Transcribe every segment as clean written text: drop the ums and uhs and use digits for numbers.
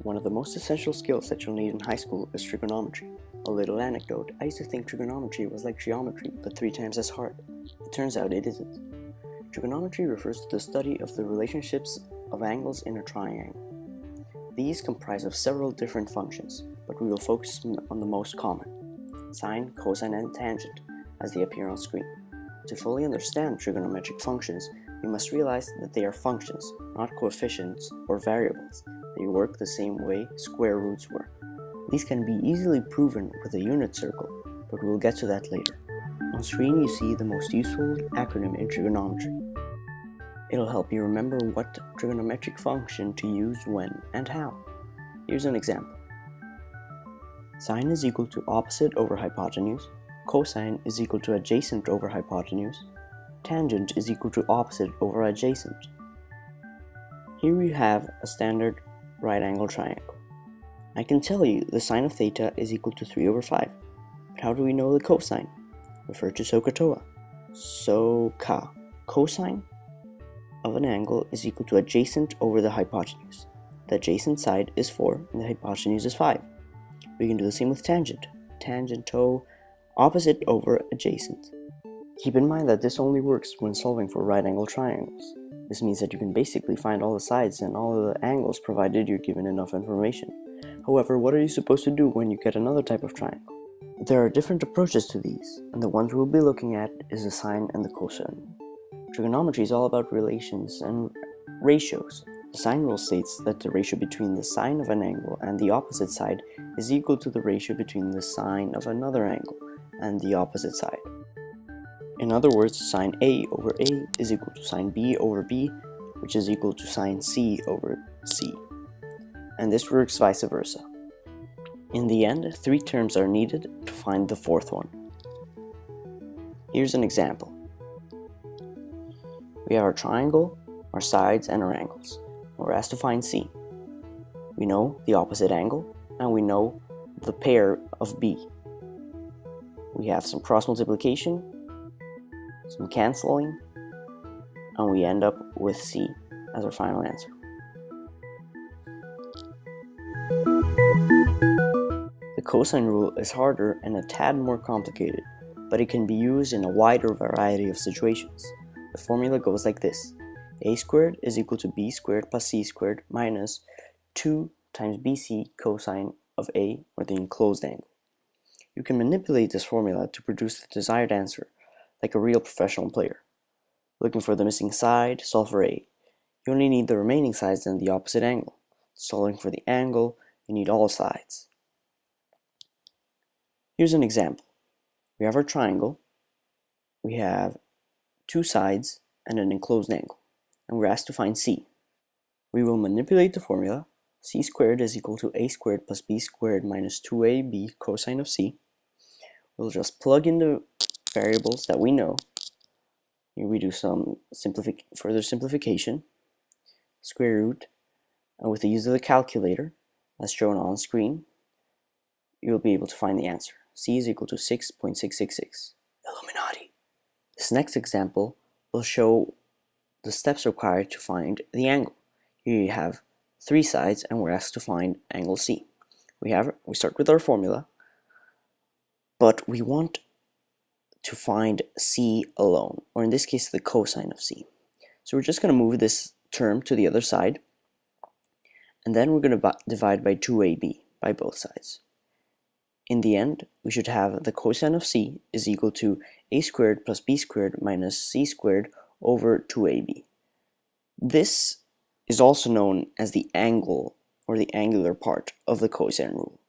One of the most essential skills that you'll need in high school is trigonometry. A little anecdote, I used to think trigonometry was like geometry, but 3 times as hard. It turns out it isn't. Trigonometry refers to the study of the relationships of angles in a triangle. These comprise of several different functions, but we will focus on the most common: sine, cosine, and tangent, as they appear on screen. To fully understand trigonometric functions, we must realize that they are functions, not coefficients or variables. They work the same way square roots work. These can be easily proven with a unit circle, but we'll get to that later. On screen you see the most useful acronym in trigonometry. It'll help you remember what trigonometric function to use when and how. Here's an example. Sine is equal to opposite over hypotenuse, cosine is equal to adjacent over hypotenuse, tangent is equal to opposite over adjacent. Here we have a standard right angle triangle. I can tell you the sine of theta is equal to 3 over 5, but how do we know the cosine? Refer to SOHCAHTOA. SOHCAH. Cosine of an angle is equal to adjacent over the hypotenuse. The adjacent side is 4 and the hypotenuse is 5. We can do the same with tangent. Tangento, opposite over adjacent. Keep in mind that this only works when solving for right angle triangles. This means that you can basically find all the sides and all the angles provided you're given enough information. However, what are you supposed to do when you get another type of triangle? There are different approaches to these, and the ones we'll be looking at is the sine and the cosine. Trigonometry is all about relations and ratios. The sine rule states that the ratio between the sine of an angle and the opposite side is equal to the ratio between the sine of another angle and the opposite side. In other words, sine A over A is equal to sine B over B, which is equal to sine C over C. And this works vice versa. In the end, 3 terms are needed to find the 4th one. Here's an example. We have our triangle, our sides, and our angles. We're asked to find C. We know the opposite angle, and we know the pair of B. We have some cross multiplication, some canceling, and we end up with C as our final answer. The cosine rule is harder and a tad more complicated, but it can be used in a wider variety of situations. The formula goes like this: a squared is equal to b squared plus c squared minus 2 times bc cosine of a, or the enclosed angle. You can manipulate this formula to produce the desired answer, like a real professional player. Looking for the missing side, solve for a. You only need the remaining sides and the opposite angle. Solving for the angle, you need all sides. Here's an example. We have our triangle, we have 2 sides and an enclosed angle, and we're asked to find C. We will manipulate the formula. C squared is equal to a squared plus b squared minus 2ab cosine of C. We'll just plug in the variables that we know. Here we do some further simplification, square root, and with the use of the calculator, as shown on screen, you'll be able to find the answer. C is equal to 6.666. Illuminati. This next example will show the steps required to find the angle. Here you have 3 sides and we're asked to find angle C. We start with our formula, but we want to find C alone, or in this case the cosine of C. So we're just going to move this term to the other side, and then we're going to divide by 2ab by both sides. In the end, we should have the cosine of C is equal to a squared plus b squared minus c squared over 2ab. This is also known as the angle, or the angular part of the cosine rule.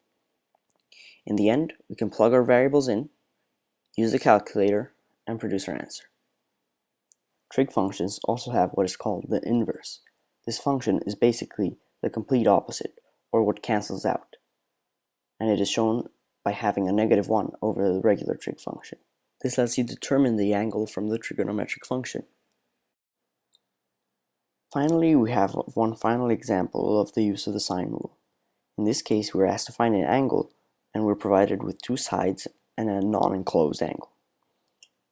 In the end, we can plug our variables in, use the calculator, and produce our answer. Trig functions also have what is called the inverse. This function is basically the complete opposite, or what cancels out, and it is shown by having a -1 over the regular trig function. This lets you determine the angle from the trigonometric function. Finally, we have one final example of the use of the sine rule. In this case, we're asked to find an angle, and we're provided with 2 sides and a non-enclosed angle.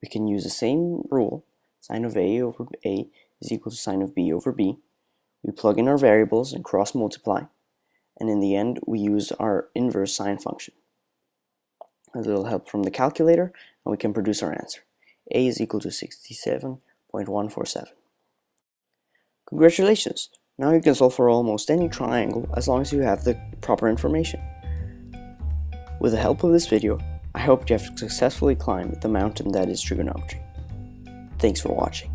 We can use the same rule. Sine of a over a is equal to sine of b over b. We plug in our variables and cross multiply, and in the end we use our inverse sine function. A little help from the calculator, and we can produce our answer. A is equal to 67.147. Congratulations! Now you can solve for almost any triangle as long as you have the proper information. With the help of this video, I hope you have successfully climbed the mountain that is trigonometry. Thanks for watching.